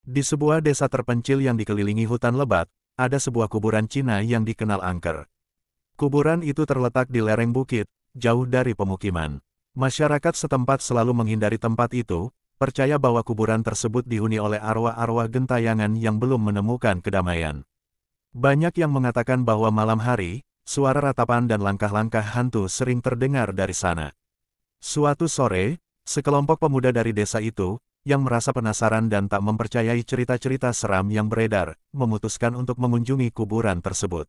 Di sebuah desa terpencil yang dikelilingi hutan lebat, ada sebuah kuburan Cina yang dikenal angker. Kuburan itu terletak di lereng bukit, jauh dari pemukiman. Masyarakat setempat selalu menghindari tempat itu, percaya bahwa kuburan tersebut dihuni oleh arwah-arwah gentayangan yang belum menemukan kedamaian. Banyak yang mengatakan bahwa malam hari, suara ratapan dan langkah-langkah hantu sering terdengar dari sana. Suatu sore, sekelompok pemuda dari desa itu, yang merasa penasaran dan tak mempercayai cerita-cerita seram yang beredar, memutuskan untuk mengunjungi kuburan tersebut.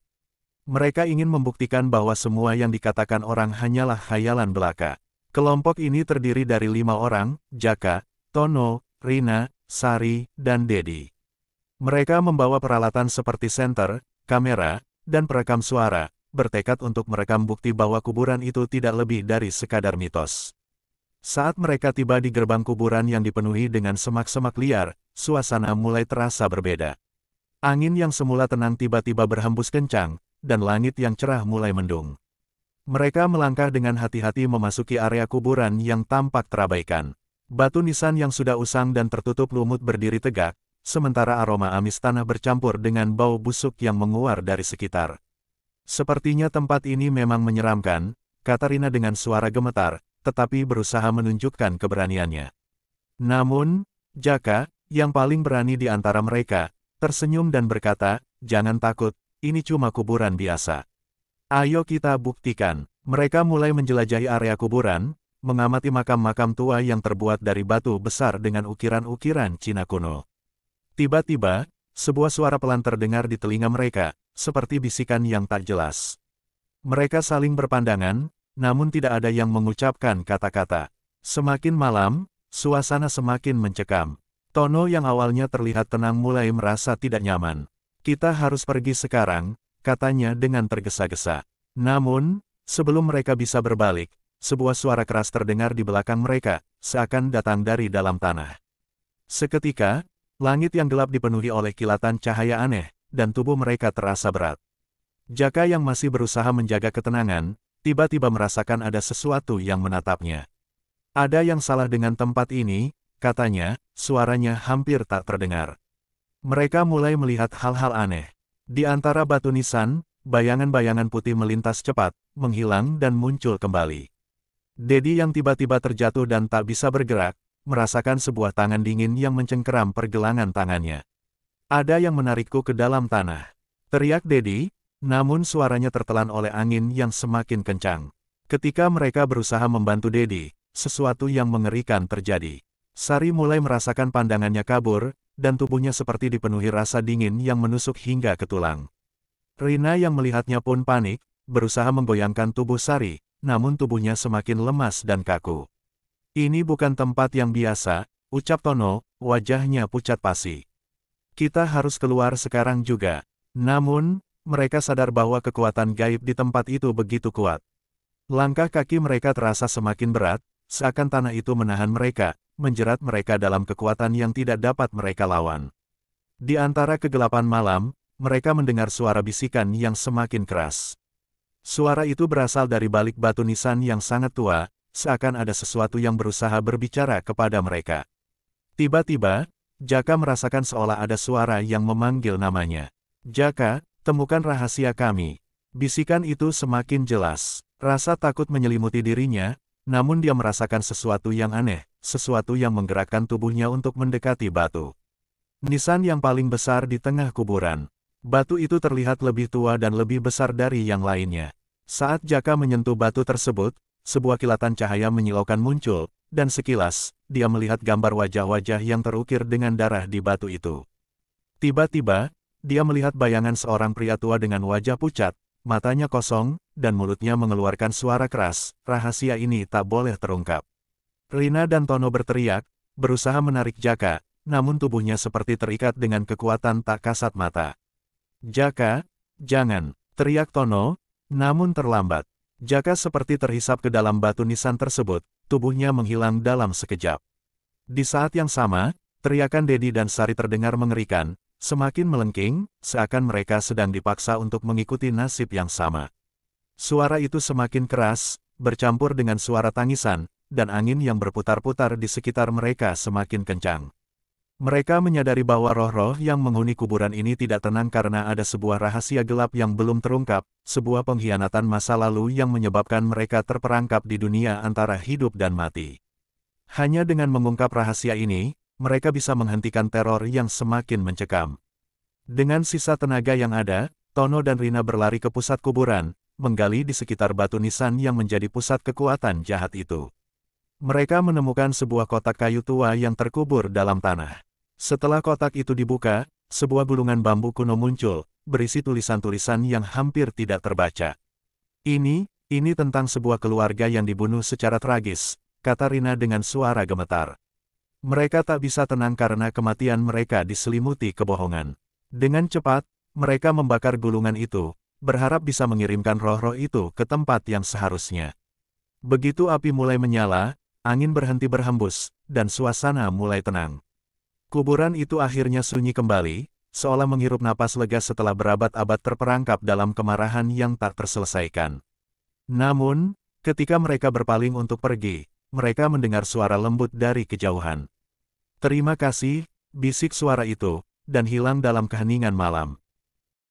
Mereka ingin membuktikan bahwa semua yang dikatakan orang hanyalah khayalan belaka. Kelompok ini terdiri dari 5 orang, Jaka, Tono, Rina, Sari, dan Dedi. Mereka membawa peralatan seperti senter, kamera, dan perekam suara, bertekad untuk merekam bukti bahwa kuburan itu tidak lebih dari sekadar mitos. Saat mereka tiba di gerbang kuburan yang dipenuhi dengan semak-semak liar, suasana mulai terasa berbeda. Angin yang semula tenang tiba-tiba berhembus kencang, dan langit yang cerah mulai mendung. Mereka melangkah dengan hati-hati memasuki area kuburan yang tampak terabaikan. Batu nisan yang sudah usang dan tertutup lumut berdiri tegak, sementara aroma amis tanah bercampur dengan bau busuk yang menguar dari sekitar. Sepertinya tempat ini memang menyeramkan, kata Rina dengan suara gemetar, tetapi berusaha menunjukkan keberaniannya. Namun, Jaka, yang paling berani di antara mereka, tersenyum dan berkata, "Jangan takut, ini cuma kuburan biasa. Ayo kita buktikan." Mereka mulai menjelajahi area kuburan, mengamati makam-makam tua yang terbuat dari batu besar dengan ukiran-ukiran Cina kuno. Tiba-tiba, sebuah suara pelan terdengar di telinga mereka, seperti bisikan yang tak jelas. Mereka saling berpandangan, namun tidak ada yang mengucapkan kata-kata. Semakin malam, suasana semakin mencekam. Tono yang awalnya terlihat tenang mulai merasa tidak nyaman. "Kita harus pergi sekarang," katanya dengan tergesa-gesa. Namun, sebelum mereka bisa berbalik, sebuah suara keras terdengar di belakang mereka, seakan datang dari dalam tanah. Seketika, langit yang gelap dipenuhi oleh kilatan cahaya aneh, dan tubuh mereka terasa berat. Jaka yang masih berusaha menjaga ketenangan, tiba-tiba merasakan ada sesuatu yang menatapnya. "Ada yang salah dengan tempat ini," katanya, suaranya hampir tak terdengar. Mereka mulai melihat hal-hal aneh. Di antara batu nisan, bayangan-bayangan putih melintas cepat, menghilang dan muncul kembali. Dedi yang tiba-tiba terjatuh dan tak bisa bergerak, merasakan sebuah tangan dingin yang mencengkeram pergelangan tangannya. "Ada yang menarikku ke dalam tanah," teriak Dedi, namun suaranya tertelan oleh angin yang semakin kencang. Ketika mereka berusaha membantu Dedi, sesuatu yang mengerikan terjadi. Sari mulai merasakan pandangannya kabur, dan tubuhnya seperti dipenuhi rasa dingin yang menusuk hingga ke tulang. Rina yang melihatnya pun panik, berusaha menggoyangkan tubuh Sari, namun tubuhnya semakin lemas dan kaku. "Ini bukan tempat yang biasa," ucap Tono, wajahnya pucat pasi. "Kita harus keluar sekarang juga." Namun, mereka sadar bahwa kekuatan gaib di tempat itu begitu kuat. Langkah kaki mereka terasa semakin berat, seakan tanah itu menahan mereka, menjerat mereka dalam kekuatan yang tidak dapat mereka lawan. Di antara kegelapan malam, mereka mendengar suara bisikan yang semakin keras. Suara itu berasal dari balik batu nisan yang sangat tua, seakan ada sesuatu yang berusaha berbicara kepada mereka. Tiba-tiba, Jaka merasakan seolah ada suara yang memanggil namanya. "Jaka, temukan rahasia kami." Bisikan itu semakin jelas. Rasa takut menyelimuti dirinya, namun dia merasakan sesuatu yang aneh, sesuatu yang menggerakkan tubuhnya untuk mendekati batu. Nisan yang paling besar di tengah kuburan. Batu itu terlihat lebih tua dan lebih besar dari yang lainnya. Saat Jaka menyentuh batu tersebut, sebuah kilatan cahaya menyilaukan muncul, dan sekilas, dia melihat gambar wajah-wajah yang terukir dengan darah di batu itu. Tiba-tiba, dia melihat bayangan seorang pria tua dengan wajah pucat, matanya kosong, dan mulutnya mengeluarkan suara keras. "Rahasia ini tak boleh terungkap." Rina dan Tono berteriak, berusaha menarik Jaka, namun tubuhnya seperti terikat dengan kekuatan tak kasat mata. "Jaka, jangan!" teriak Tono, namun terlambat. Jaka seperti terhisap ke dalam batu nisan tersebut, tubuhnya menghilang dalam sekejap. Di saat yang sama, teriakan Dedi dan Sari terdengar mengerikan, semakin melengking, seakan mereka sedang dipaksa untuk mengikuti nasib yang sama. Suara itu semakin keras, bercampur dengan suara tangisan, dan angin yang berputar-putar di sekitar mereka semakin kencang. Mereka menyadari bahwa roh-roh yang menghuni kuburan ini tidak tenang karena ada sebuah rahasia gelap yang belum terungkap, sebuah pengkhianatan masa lalu yang menyebabkan mereka terperangkap di dunia antara hidup dan mati. Hanya dengan mengungkap rahasia ini, mereka bisa menghentikan teror yang semakin mencekam. Dengan sisa tenaga yang ada, Tono dan Rina berlari ke pusat kuburan, menggali di sekitar batu nisan yang menjadi pusat kekuatan jahat itu. Mereka menemukan sebuah kotak kayu tua yang terkubur dalam tanah. Setelah kotak itu dibuka, sebuah gulungan bambu kuno muncul, berisi tulisan-tulisan yang hampir tidak terbaca. Ini tentang sebuah keluarga yang dibunuh secara tragis, kata Rina dengan suara gemetar. Mereka tak bisa tenang karena kematian mereka diselimuti kebohongan. Dengan cepat, mereka membakar gulungan itu, berharap bisa mengirimkan roh-roh itu ke tempat yang seharusnya. Begitu api mulai menyala, angin berhenti berhembus, dan suasana mulai tenang. Kuburan itu akhirnya sunyi kembali, seolah menghirup napas lega setelah berabad-abad terperangkap dalam kemarahan yang tak terselesaikan. Namun, ketika mereka berpaling untuk pergi, mereka mendengar suara lembut dari kejauhan. "Terima kasih," bisik suara itu, dan hilang dalam keheningan malam.